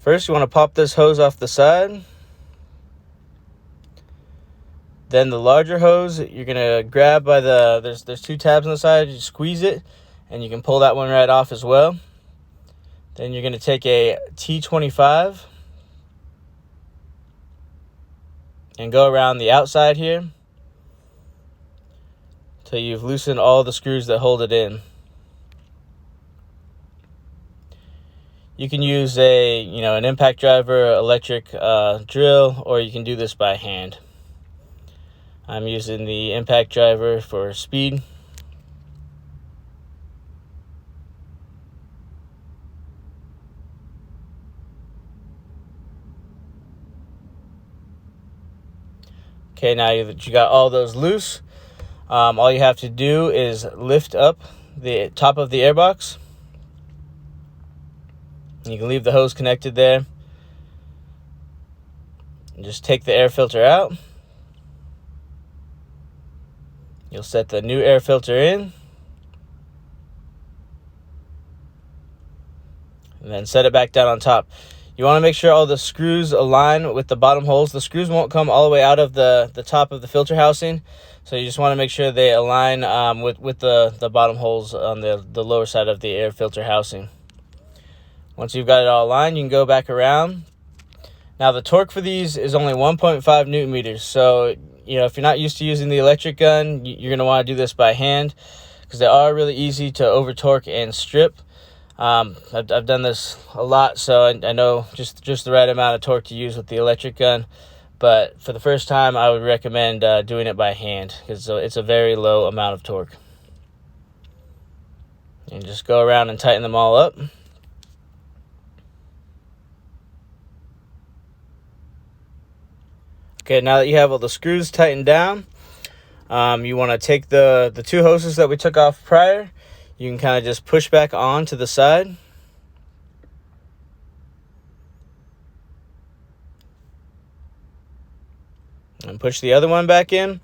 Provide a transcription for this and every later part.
First, you want to pop this hose off the side. Then the larger hose, you're going to grab by the, there's two tabs on the side, you squeeze it, and you can pull that one right off as well. Then you're going to take a T25 and go around the outside here till you've loosened all the screws that hold it in. You can use an impact driver, electric drill, or you can do this by hand. I'm using the impact driver for speed. Okay, now that you got all those loose, all you have to do is lift up the top of the airbox. You can leave the hose connected there. And just take the air filter out. You'll set the new air filter in. And then set it back down on top. You want to make sure all the screws align with the bottom holes. The screws won't come all the way out of the top of the filter housing. So you just want to make sure they align with the bottom holes on the lower side of the air filter housing. Once you've got it all aligned, you can go back around. Now the torque for these is only 1.5 Newton meters. So if you're not used to using the electric gun, you're going to want to do this by hand because they are really easy to over torque and strip. I've done this a lot, so I know just the right amount of torque to use with the electric gun. But for the first time, I would recommend doing it by hand because it's a very low amount of torque. And just go around and tighten them all up. Okay, now that you have all the screws tightened down, you want to take the two hoses that we took off prior. You can kind of just push back on to the side. And push the other one back in.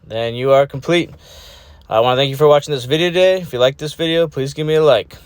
Then you are complete. I want to thank you for watching this video today. If you like this video, please give me a like.